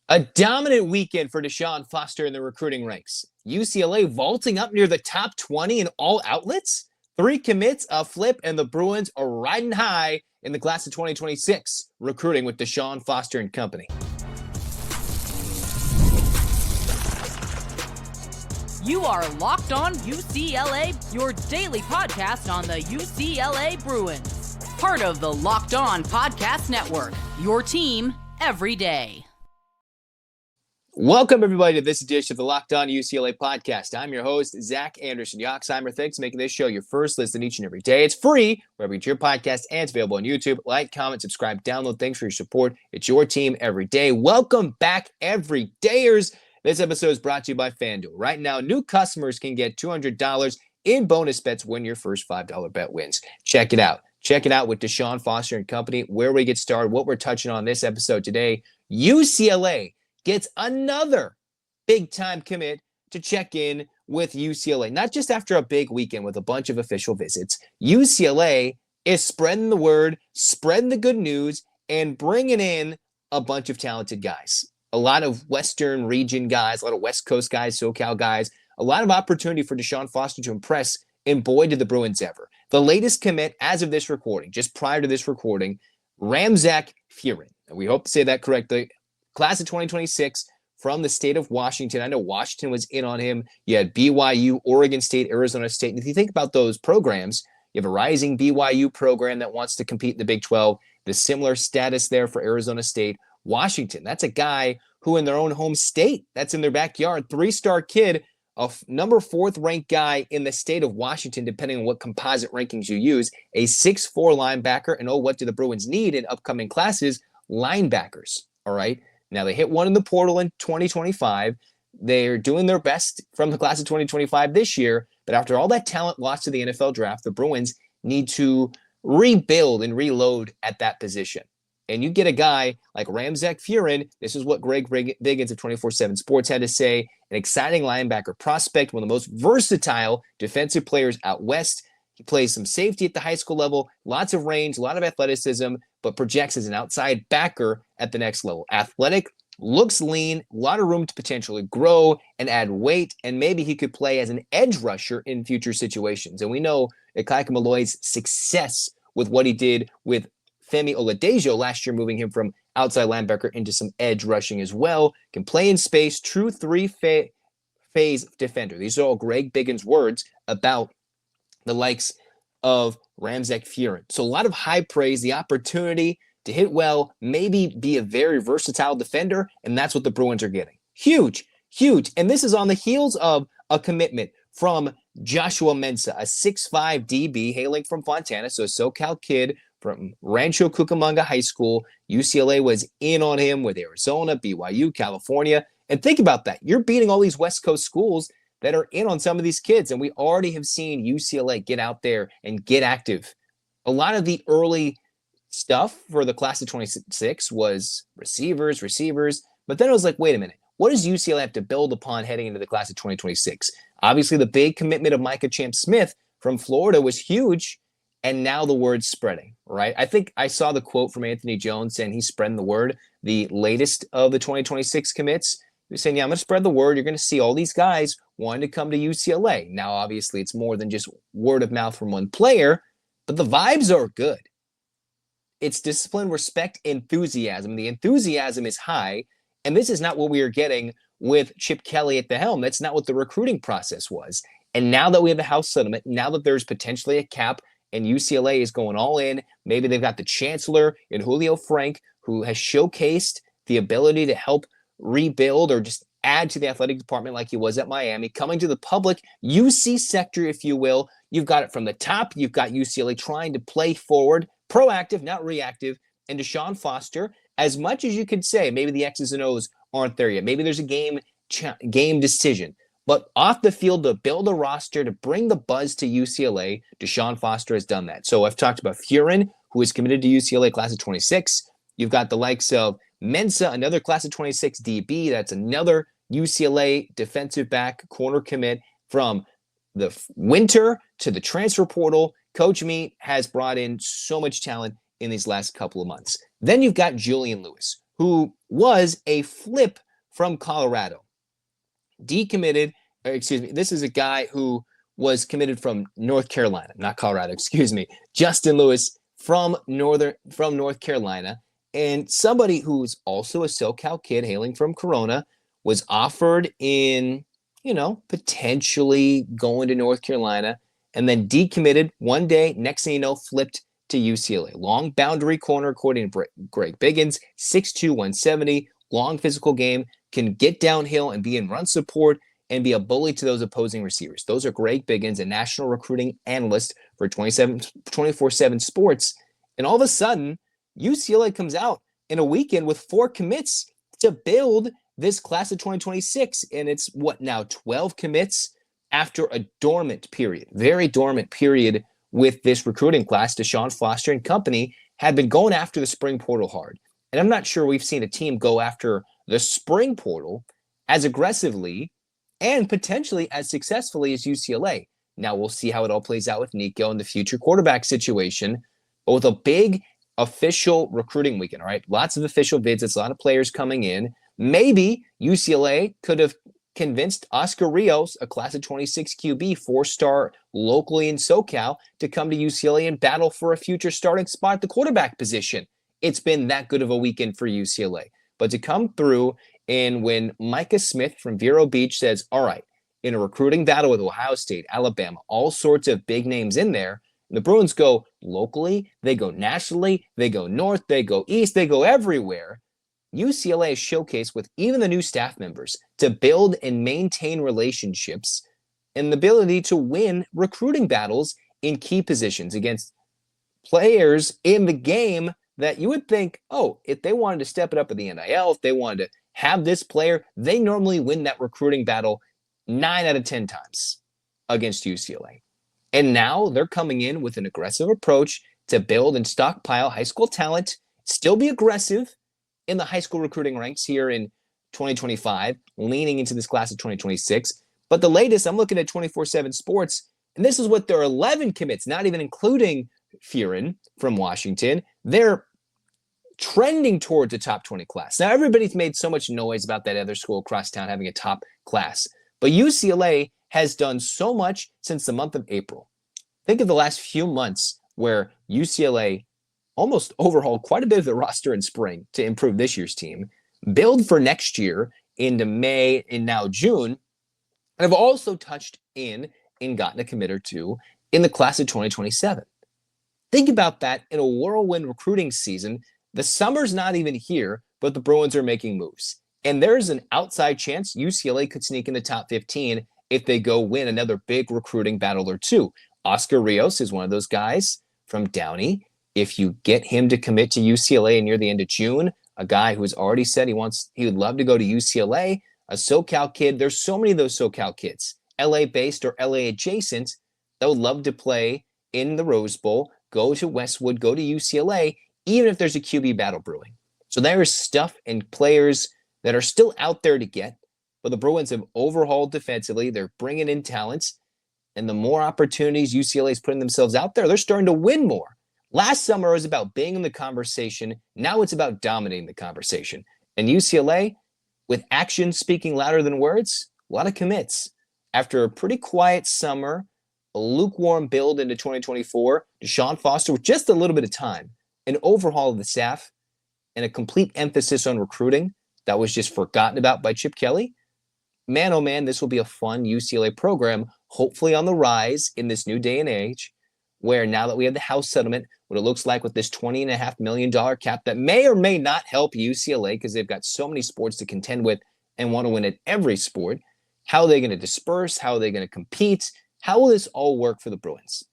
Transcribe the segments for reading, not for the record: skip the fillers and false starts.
A dominant weekend for DeShaun Foster in the recruiting ranks. UCLA vaulting up near the top 20 in all outlets. 3 commits, a flip, and the Bruins are riding high in the class of 2026, recruiting with DeShaun Foster and company. You are Locked On UCLA, your daily podcast on the UCLA Bruins. Part of the Locked On Podcast Network, your team every day. Welcome, everybody, to this edition of the Locked On UCLA podcast. I'm your host, Zach Anderson-Yoxsimer. Thanks for making this show your first listen each and every day. It's free wherever you get your podcast, and it's available on YouTube. Like, comment, subscribe, download. Thanks for your support. It's your team every day. Welcome back, everydayers. This episode is brought to you by FanDuel. Right now, new customers can get $200 in bonus bets when your first $5 bet wins. Check it out. Check it out with DeShaun Foster and company. Where we get started, what we're touching on this episode today, UCLA gets another big-time commit to check in with UCLA. Not just after a big weekend with a bunch of official visits. UCLA is spreading the word, spreading the good news, and bringing in a bunch of talented guys. A lot of Western region guys, a lot of West Coast guys, SoCal guys. A lot of opportunity for DeShaun Foster to impress, and boy, did the Bruins ever. The latest commit as of this recording, just prior to this recording, Ramzak Freuan. And we hope to say that correctly. Class of 2026 from the state of Washington. I know Washington was in on him. You had BYU, Oregon State, Arizona State. And if you think about those programs, you have a rising BYU program that wants to compete in the Big 12. The similar status there for Arizona State. Washington, that's a guy who in their own home state, that's in their backyard, 3-star kid, a number 4th ranked guy in the state of Washington, depending on what composite rankings you use, a 6'4 linebacker. And what do the Bruins need in upcoming classes? Linebackers, all right? Now, they hit one in the portal in 2025. They're doing their best from the class of 2025 this year. But after all that talent lost to the NFL draft, the Bruins need to rebuild and reload at that position. And you get a guy like Ramzak Freuan. This is what Greg Biggins of 24/7 Sports had to say. An exciting linebacker prospect, one of the most versatile defensive players out west. He plays some safety at the high school level, lots of range, a lot of athleticism, but projects as an outside backer at the next level. Athletic, looks lean, a lot of room to potentially grow and add weight, and maybe he could play as an edge rusher in future situations. And we know Ikaika Malloy's success with what he did with Femi Oladejo last year, moving him from outside linebacker into some edge rushing as well. Can play in space, true 3-phase defender. These are all Greg Biggins' words about the likes of Ramzak Freuan. So a lot of high praise, the opportunity to hit well, maybe be a very versatile defender, and that's what the Bruins are getting. Huge, huge. And this is on the heels of a commitment from Joshua Mensah, a 6'5 DB hailing from Fontana, so a SoCal kid from Rancho Cucamonga High School. UCLA was in on him with Arizona, BYU, California. And think about that. You're beating all these West Coast schools that are in on some of these kids. And we already have seen UCLA get out there and get active. A lot of the early stuff for the class of 26 was receivers. But then it was like, wait a minute. What does UCLA have to build upon heading into the class of 2026? Obviously, the big commitment of Micah Champ-Smith from Florida was huge. And now the word's spreading, right? I think I saw the quote from Anthony Jones saying he's spreading the word. The latest of the 2026 commits, he's saying, yeah, I'm going to spread the word. You're going to see all these guys wanting to come to UCLA. Now, obviously, it's more than just word of mouth from one player, but the vibes are good. It's discipline, respect, enthusiasm. The enthusiasm is high, and this is not what we are getting with Chip Kelly at the helm. That's not what the recruiting process was. And now that we have the House settlement, now that there's potentially a cap and UCLA is going all in, maybe they've got the chancellor in Julio Frank, who has showcased the ability to help rebuild or just add to the athletic department like he was at Miami, coming to the public UC sector, if you will. You've got it from the top. You've got UCLA trying to play forward, proactive, not reactive. And DeShaun Foster, as much as you could say, maybe the X's and O's aren't there yet. Maybe there's a game decision. But off the field, to build a roster, to bring the buzz to UCLA, DeShaun Foster has done that. So I've talked about Freuan, who is committed to UCLA class of 26. You've got the likes of Mensah, another class of 26 DB. That's another UCLA defensive back corner commit from the winter to the transfer portal. Coach Meat has brought in so much talent in these last couple of months. Then you've got Julian Lewis, who was a flip from Colorado. This is a guy who was committed from North Carolina, not Colorado, Justin Lewis from North Carolina, and somebody who's also a SoCal kid hailing from Corona was offered in, potentially going to North Carolina, and then decommitted one day, next thing you know, flipped to UCLA. Long boundary corner, according to Greg Biggins, 6'2", 170, long physical game, can get downhill and be in run support and be a bully to those opposing receivers. Those are Greg Biggins, a national recruiting analyst for 24/7 Sports. And all of a sudden, UCLA comes out in a weekend with 4 commits to build this class of 2026. And it's 12 commits after a very dormant period with this recruiting class. DeShaun Foster and company had been going after the spring portal hard. And I'm not sure we've seen a team go after the spring portal as aggressively and potentially as successfully as UCLA. Now we'll see how it all plays out with Nico and the future quarterback situation, but with a big official recruiting weekend, all right? Lots of official bids. It's a lot of players coming in. Maybe UCLA could have convinced Oscar Rios, a class of 26 QB, 4-star locally in SoCal, to come to UCLA and battle for a future starting spot at the quarterback position. It's been that good of a weekend for UCLA. But to come through and when Micah Smith from Vero Beach says, all right, in a recruiting battle with Ohio State, Alabama, all sorts of big names in there, and the Bruins go locally, they go nationally, they go north, they go east, they go everywhere. UCLA is showcased with even the new staff members to build and maintain relationships and the ability to win recruiting battles in key positions against players in the game that you would think, if they wanted to step it up at the NIL, if they wanted to have this player, they normally win that recruiting battle 9 out of 10 times against UCLA. And now they're coming in with an aggressive approach to build and stockpile high school talent, still be aggressive in the high school recruiting ranks here in 2025, leaning into this class of 2026. But the latest, I'm looking at 24/7 Sports, and this is what their 11 commits, not even including Freuan from Washington. They're trending towards a top 20 class. Now, everybody's made so much noise about that other school across town having a top class, but UCLA has done so much since the month of April. Think of the last few months where UCLA almost overhauled quite a bit of the roster in spring to improve this year's team, build for next year into May and now June, and have also touched in and gotten a commit or two in the class of 2027. Think about that in a whirlwind recruiting season. The summer's not even here, but the Bruins are making moves. And there's an outside chance UCLA could sneak in the top 15 if they go win another big recruiting battle or two. Oscar Rios is one of those guys from Downey. If you get him to commit to UCLA near the end of June, a guy who has already said he would love to go to UCLA, a SoCal kid. There's so many of those SoCal kids, LA-based or LA-adjacent, that would love to play in the Rose Bowl, go to Westwood, go to UCLA, even if there's a QB battle brewing. So there is stuff and players that are still out there to get, but the Bruins have overhauled defensively. They're bringing in talents, and the more opportunities UCLA is putting themselves out there, they're starting to win more. Last summer, it was about being in the conversation. Now it's about dominating the conversation. And UCLA, with action speaking louder than words, a lot of commits. After a pretty quiet summer, a lukewarm build into 2024, DeShaun Foster with just a little bit of time, an overhaul of the staff, and a complete emphasis on recruiting that was just forgotten about by Chip Kelly. Man, oh man, this will be a fun UCLA program, hopefully on the rise in this new day and age, where now that we have the House settlement, what it looks like with this $20.5 million cap that may or may not help UCLA because they've got so many sports to contend with and want to win at every sport. How are they going to disperse? How are they going to compete? How will this all work for the Bruins?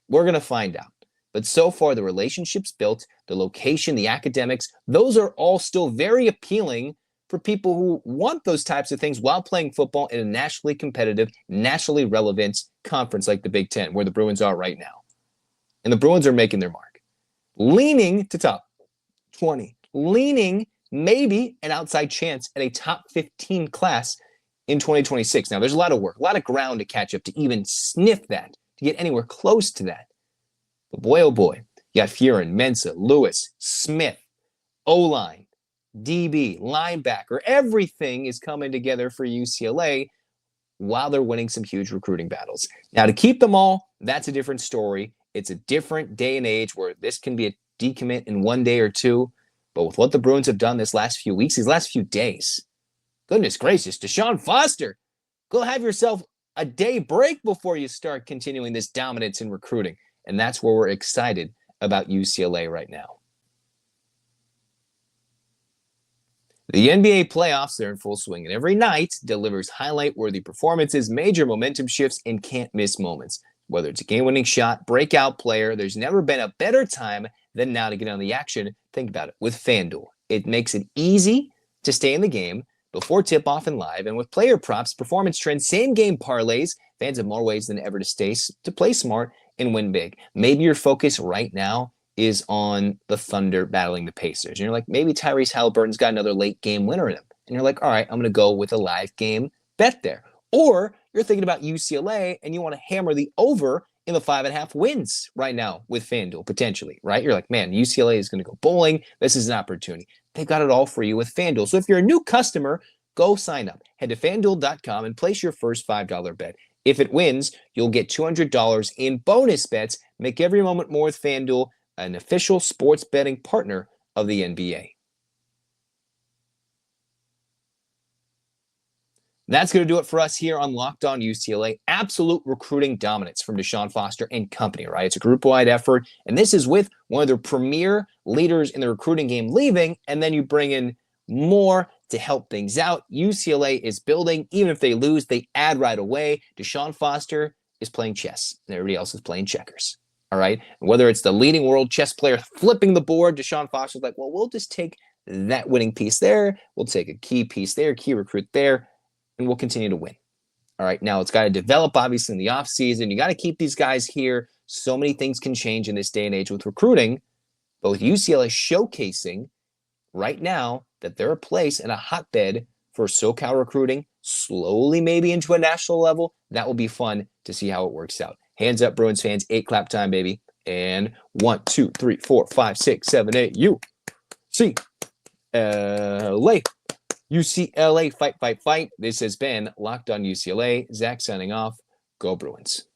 We're going to find out. But so far, the relationships built, the location, the academics, those are all still very appealing for people who want those types of things while playing football in a nationally competitive, nationally relevant conference like the Big Ten, where the Bruins are right now. And the Bruins are making their mark, leaning to top 20, leaning maybe an outside chance at a top 15 class in 2026. Now, there's a lot of work, a lot of ground to catch up to even sniff that, to get anywhere close to that. But boy, oh boy, you got Freuan, Mensah, Lewis, Smith, O-line, DB, linebacker, everything is coming together for UCLA while they're winning some huge recruiting battles. Now, to keep them all, that's a different story. It's a different day and age where this can be a decommit in one day or two. But with what the Bruins have done this last few weeks, these last few days, goodness gracious, DeShaun Foster, go have yourself a day break before you start continuing this dominance in recruiting. And that's where we're excited about UCLA right now. The NBA playoffs are in full swing, and every night delivers highlight-worthy performances, major momentum shifts, and can't-miss moments. Whether it's a game-winning shot, breakout player, there's never been a better time than now to get on the action. Think about it. With FanDuel, it makes it easy to stay in the game before tip-off and live, and with player props, performance trends, same-game parlays, fans have more ways than ever to play smart and win big. Maybe your focus right now is on the Thunder battling the Pacers. And you're like, maybe Tyrese Halliburton's got another late game winner in him. And you're like, all right, I'm going to go with a live game bet there. Or you're thinking about UCLA and you want to hammer the over in the 5.5 wins right now with FanDuel, potentially, right? You're like, man, UCLA is going to go bowling. This is an opportunity. They've got it all for you with FanDuel. So if you're a new customer, go sign up. Head to FanDuel.com and place your first $5 bet. If it wins, you'll get $200 in bonus bets. Make every moment more with FanDuel, an official sports betting partner of the NBA. That's going to do it for us here on Locked On UCLA. Absolute recruiting dominance from DeShaun Foster and company, right? It's a group-wide effort, and this is with one of the premier leaders in the recruiting game leaving, and then you bring in more to help things out. UCLA is building. Even if they lose, they add right away. DeShaun Foster is playing chess, and everybody else is playing checkers. All right. And whether it's the leading world chess player flipping the board, DeShaun Foster's like, well, we'll just take that winning piece there. We'll take a key piece there, key recruit there, and we'll continue to win. All right. Now it's got to develop, obviously, in the offseason. You got to keep these guys here. So many things can change in this day and age with recruiting. But with UCLA showcasing right now that they're a place and a hotbed for SoCal recruiting, slowly maybe into a national level, that will be fun to see how it works out. Hands up, Bruins fans. 8 clap time, baby. And 1, 2, 3, 4, 5, 6, 7, 8. UCLA. UCLA, fight, fight, fight. This has been Locked On UCLA. Zach signing off. Go Bruins.